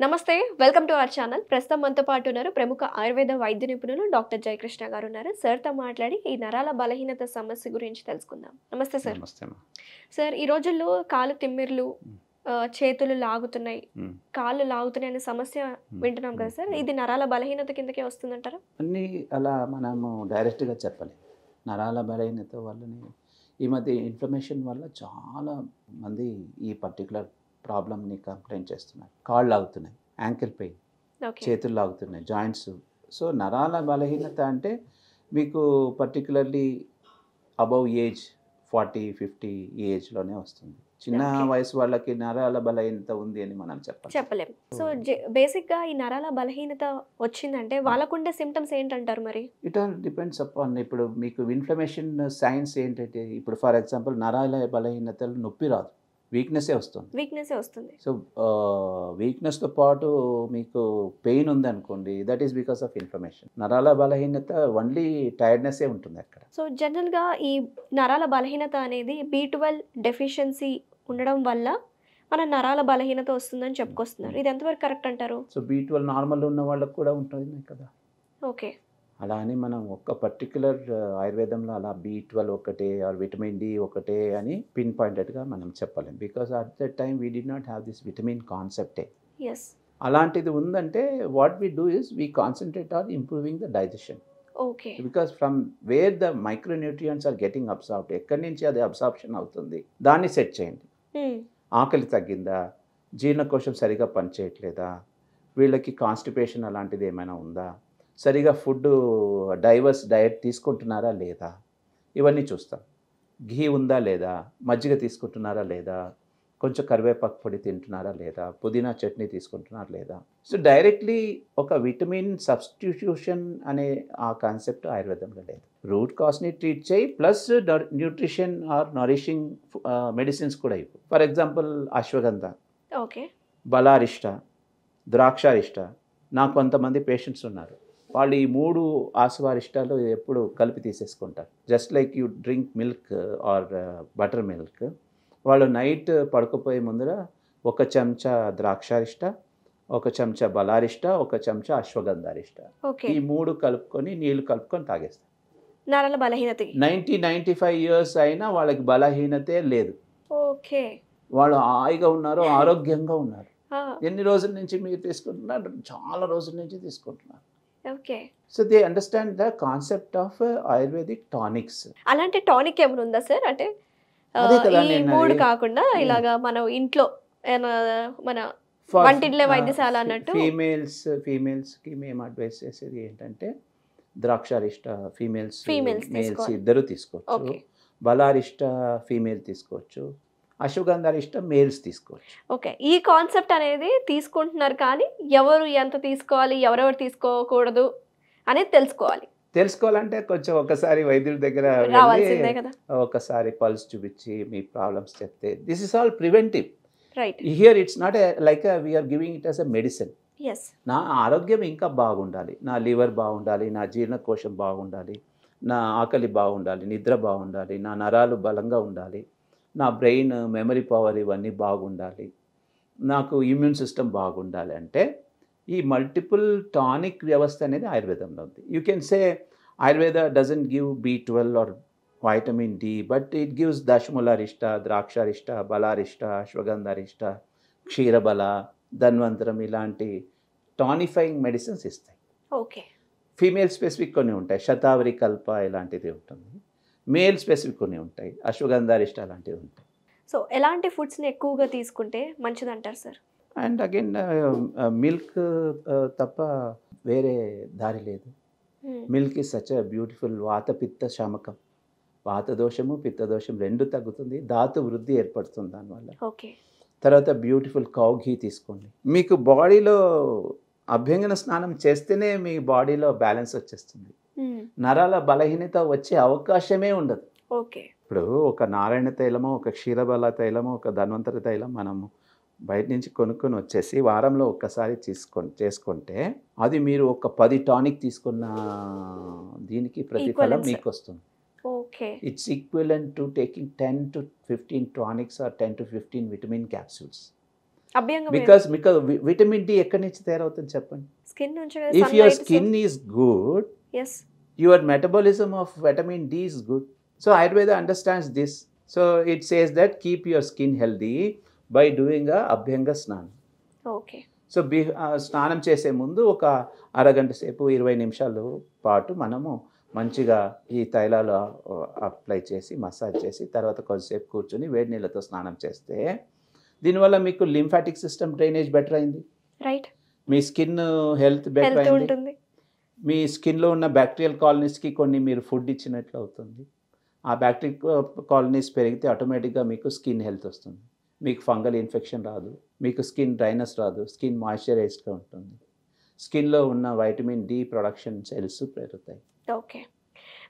నమస్తే welcome to our channel. ప్రస్తుతం మనతో పాటు ఉన్నారు ప్రముఖ ఆయుర్వేద వైద్య నిపుణులు డాక్టర్ జయకృష్ణ గారు ఉన్నారు. సార్తో మాట్లాడి ఈ నరాల బలహీనత సమస్య గురించి తెలుసుకుందాం. నమస్తే సార్. నమస్తే. సార్, ఈ రోజుల్లో కాలు తిమ్మిర్లు, చేతులు లాగుతున్నాయి, కాళ్ళు లాగుతున్నాయి అనే సమస్య వింటున్నాం కదా సార్. ఇది నరాల బలహీనత కిందకే వస్తుందంటారా? అన్నీ అలా మనము డైరెక్ట్గా చెప్పలేం. నరాల బలహీనత వల్లనే ఈ మధ్య ఇన్ఫ్లమేషన్ వల్ల చాలా మంది ఈ పర్టికులర్ ప్రాబ్లమ్ని కంప్లైంట్ చేస్తున్నారు. కాళ్ళు లాగుతున్నాయి, యాంకిల్ పెయిన్, చేతులు లాగుతున్నాయి, జాయింట్స్. సో నరాల బలహీనత అంటే మీకు పర్టికులర్లీ అబౌవ్ ఏజ్ 40-50 ఈ ఏజ్లోనే వస్తుంది. చిన్న వయసు వాళ్ళకి నరాల బలహీనత ఉంది అని మనం చెప్పలేం. సో బేసిక్గా ఈ నరాల బలహీనత వచ్చిందంటే వాళ్ళకుండే సిమ్టమ్స్ ఏంటంటారు మరి? It all depends upon. ఇప్పుడు మీకు ఇన్ఫ్లమేషన్ సైన్స్ ఏంటంటే, ఇప్పుడు ఫర్ ఎగ్జాంపుల్ నరాల బలహీనతలు నొప్పి రాదు, వీక్నెస్సే వస్తుంది. సో వీక్నెస్తో పాటు మీకు పెయిన్ ఉందనుకోండి, that is because of inflammation. నరాల బలహీనత ఓన్లీ టైర్డ్నెస్సే ఉంటుంది అక్కడ. సో జనరల్గా ఈ నరాల బలహీనత అనేది B12 డెఫిషియన్సీ ఉండడం వల్ల మన నరాల బలహీనత వస్తుందని చెప్పుకొస్తున్నారు. ఇది ఎంతవరకు కరెక్ట్ అంటారు? సో B12 నార్మల్ ఉన్న వాళ్ళకు కూడా ఉంటుంది కదా. ఓకే. అలా అని మనం ఒక్క పర్టిక్యులర్ ఆయుర్వేదంలో అలా B12 ఒకటే ఆర్ విటమిన్ డి ఒకటే అని పిన్ పాయింటెడ్గా మనం చెప్పలేం. Because at that time we did not have this vitamin కాన్సెప్టే. అలాంటిది ఉందంటే what we do is we concentrate on improving the digestion. Okay. Because from where the micronutrients are getting absorbed, ఎక్కడి నుంచి అది అబ్సార్ప్షన్ అవుతుంది దాన్ని సెట్ చేయండి. ఆకలి తగ్గిందా, జీర్ణకోశం సరిగా పనిచేయట్లేదా, వీళ్ళకి కాన్స్టిపేషన్ అలాంటిది ఏమైనా ఉందా, సరిగా ఫుడ్ డైవర్స్ డయట్ తీసుకుంటున్నారా లేదా, ఇవన్నీ చూస్తాం. ఘీ ఉందా లేదా, మజ్జిగ తీసుకుంటున్నారా లేదా, కొంచెం కరివేపాకు పొడి తింటున్నారా లేదా, పుదీనా చట్నీ తీసుకుంటున్నారా లేదా. సో డైరెక్ట్లీ ఒక విటమిన్ సబ్స్టిట్యూషన్ అనే ఆ కాన్సెప్ట్ ఆయుర్వేదంలో లేదు. రూట్ కాస్ని ట్రీట్ చేయి, plus nutrition or nourishing medicines కూడా ఇవ్వు. For example Ashwagandha, Balarishta, Draksharishta. నాకు కొంతమంది పేషెంట్స్ ఉన్నారు, వాళ్ళు ఈ 3 ఆస్వారిష్టాలు ఎప్పుడు కలిపి తీసేసుకుంటారు. Just like you drink milk or butter milk. వాళ్ళు నైట్ పడుకోపోయే ముందర 1 చెంచా ద్రాక్షారిష్ట, 1 చెంచా బలారిష్ట, 1 చెంచా అశ్వగంధారిష్ట, ఈ 3 కలుపుకొని నీళ్లు కలుపుకొని తాగేస్తారు. నరాల బలహీనత 90-95 years అయినా వాళ్ళకి బలహీనతే లేదు. ఓకే. వాళ్ళు హాయిగా ఉన్నారు, ఆరోగ్యంగా ఉన్నారు. ఎన్ని రోజుల నుంచి మీరు తీసుకుంటున్నారు? చాలా రోజుల నుంచి తీసుకుంటున్నారు. Okay. So they understand the concept of ayurvedic tonics. అలాంటి టానిక్ ఏమైనా ఉందా సార్? అంటే ఈ 3 కాకుండా ఇలాగా మనం ఇంట్లో మన వంటింట్లో వైద్యశాల అన్నట్టు ఫీమేల్స్కి మేము అడ్వైస్ చేసేది ఏంటంటే, ద్రాక్షారిష్ట ఫీమేల్స్ మేల్స్ ఇద్దరు తీసుకోవచ్చు, బలారిష్ట ఫీమేల్ తీసుకోవచ్చు, అశ్వగంధారిష్ట మేల్స్ తీసుకోవచ్చు. ఓకే. ఈ కాన్సెప్ట్ అనేది తీసుకుంటున్నారు, కానీ ఎవరు ఎంత తీసుకోవాలి, ఎవరెవరు తీసుకోకూడదు అనేది తెలుసుకోవాలంటే కొంచెం ఒకసారి వైద్యుడి దగ్గర ఒకసారి పల్స్ చూపించి మీ ప్రాబ్లమ్స్ చెప్తే, this is all preventive. Here it's not like we're giving it as a medicine. నా ఆరోగ్యం ఇంకా బాగుండాలి, నా లివర్ బాగుండాలి, నా జీర్ణకోశం బాగుండాలి, నా ఆకలి బాగుండాలి, నిద్ర బాగుండాలి, నా నరాలు బలంగా ఉండాలి, నా బ్రెయిన్ మెమరీ పవర్ ఇవన్నీ బాగుండాలి, నాకు ఇమ్యూన్ సిస్టమ్ బాగుండాలి అంటే ఈ మల్టిపుల్ టానిక్ వ్యవస్థ అనేది ఆయుర్వేదంలో ఉంది. You can say Ayurveda doesn't give B12 or vitamin D, but it gives Dashamoolarishta, Draksharishta, Balarishta, Ashwagandharishta, Ksheerabala, Dhanwantaram ఇలాంటి టానిఫైయింగ్ మెడిసిన్స్ ఇస్తాయి. ఓకే. ఫీమేల్ స్పెసిఫిక్ కొన్ని ఉంటాయి, శతావరి కల్ప ఇలాంటిది ఉంటుంది. మేల్ స్పెసిఫిక్ కొన్ని ఉంటాయి, అశ్వగంధారిష్ట అలాంటివి ఉంటాయి. సో ఎలాంటి ఫుడ్స్ని ఎక్కువగా తీసుకుంటే మంచిది అంటారు సార్? అండ్ అగైన్ మిల్క్ తప్ప వేరే దారి లేదు. Milk is such a beautiful వాత పిత్త శమకం. వాత దోషము పిత్త దోషం 2 తగ్గుతుంది, ధాతు వృద్ధి ఏర్పడుతుంది దానివల్ల. ఓకే. తర్వాత బ్యూటిఫుల్ కౌ ఘీ తీసుకోండి. మీకు బాడీలో అభ్యంగన స్నానం చేస్తేనే మీ బాడీలో బ్యాలెన్స్ వచ్చేస్తుంది. నరాల బలహీనత వచ్చే అవకాశమే ఉండదు. ఓకే. ఇప్పుడు ఒక నారాయణ తైలమో, ఒక క్షీరబల తైలమో, ఒక ధన్వంతరి తైలం మనము బయట నుంచి కొనుక్కొని వచ్చేసి వారంలో ఒక్కసారి చేసుకుంటే అది మీరు ఒక 10 టానిక్ తీసుకున్న దీనికి ప్రతిఫలం మీకు వస్తుంది. Okay. It's equivalent to taking 10 to 15 tonics or 10 to 15 vitamin capsules. అభ్యంగం బికాస్ మీకు విటమిన్ డి ఎక్కడి నుంచి తయారవుతుంది చెప్పండి. స్కిన్ నుంచి if your skin is good, yes your metabolism of vitamin D is good. So Ayurveda understands this. So it says that keep your skin healthy by doing a abhyanga snanam. Okay. So స్నానం చేసే ముందు ఒక అరగంట సేపు 20 నిమిషాలు పాటు మనము మంచిగా ఈ తైలాలు అప్లై చేసి మసాజ్ చేసి తర్వాత కొద్దిసేపు కూర్చొని వేడి నీళ్ళతో స్నానం చేస్తే దీనివల్ల మీకు లింఫాటిక్ సిస్టమ్ డ్రైనేజ్ బెటర్ అయింది, రైట్, మీ స్కిన్ హెల్త్ బెటర్ అయింది, ఉంటుంది, మీ స్కిన్లో ఉన్న బ్యాక్టీరియల్ కాలనీస్కి కొన్ని మీరు ఫుడ్ ఇచ్చినట్లు అవుతుంది. ఆ బ్యాక్టీరియల్ కాలనీస్ పెరిగితే ఆటోమేటిక్గా మీకు స్కిన్ హెల్త్ వస్తుంది, మీకు ఫంగల్ ఇన్ఫెక్షన్ రాదు, మీకు స్కిన్ డ్రైనెస్ రాదు, స్కిన్ మాయిశ్చరైజ్డ్గా ఉంటుంది, స్కిన్లో ఉన్న వైటమిన్ డి ప్రొడక్షన్ సెల్స్ పెరుగుతాయి. ఓకే.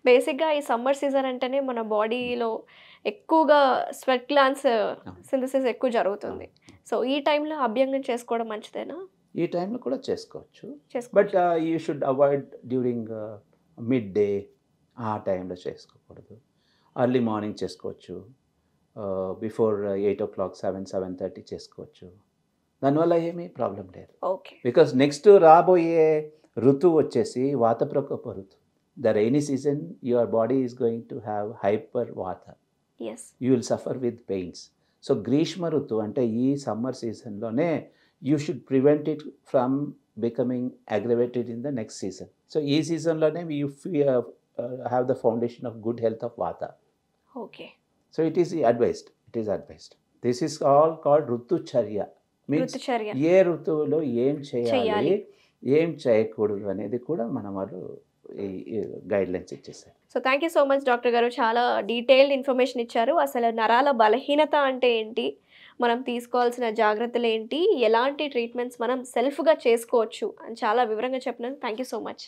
బేసిక్గా ఈ సమ్మర్ సీజన్ అంటేనే మన బాడీలో ఎక్కువగా స్వెట్ గ్లాండ్స్ సింథసిస్ ఎక్కువ జరుగుతుంది. సో ఈ టైంలో అభ్యంగం చేసుకోవడం మంచిదేనా? ఈ టైంలో కూడా చేసుకోవచ్చు, but you should avoid during mid day, ఆ టైంలో చేసుకోకూడదు. అర్లీ మార్నింగ్ చేసుకోవచ్చు, బిఫోర్ 8 o'clock 7:30 చేసుకోవచ్చు. దానివల్ల ఏమీ ప్రాబ్లం లేదు. ఓకే. బికాస్ నెక్స్ట్ రాబోయే ఋతువు వచ్చేసి వాత ప్రకోప ఋతువు. The rainy season your body is going to have hyper vata, you will suffer with pains. So గ్రీష్మ ఋతువు అంటే ఈ సమ్మర్ సీజన్లోనే you should prevent it from becoming aggravated in the next season. So ee season lone you have the foundation of good health of vata. Okay. So it is advised. This is all called rutucharya. Means ఏ ఋతువులో ఏం చేయాలి ఏం చేయకూడదు అనేది కూడా మన వాళ్ళు guide lines ఇచ్చేసారు. So thank you so much doctor గారు, చాలా డీటెయిల్డ్ ఇన్ఫర్మేషన్ ఇచ్చారు. అసలు నరాల బలహీనత అంటే ఏంటి, మనం తీసుకోవాల్సిన జాగ్రత్తలు ఏంటి, ఎలాంటి ట్రీట్మెంట్స్ మనం సెల్ఫ్గా చేసుకోవచ్చు అని చాలా వివరంగా చెప్పినందుకు థ్యాంక్ యూ సో మచ్.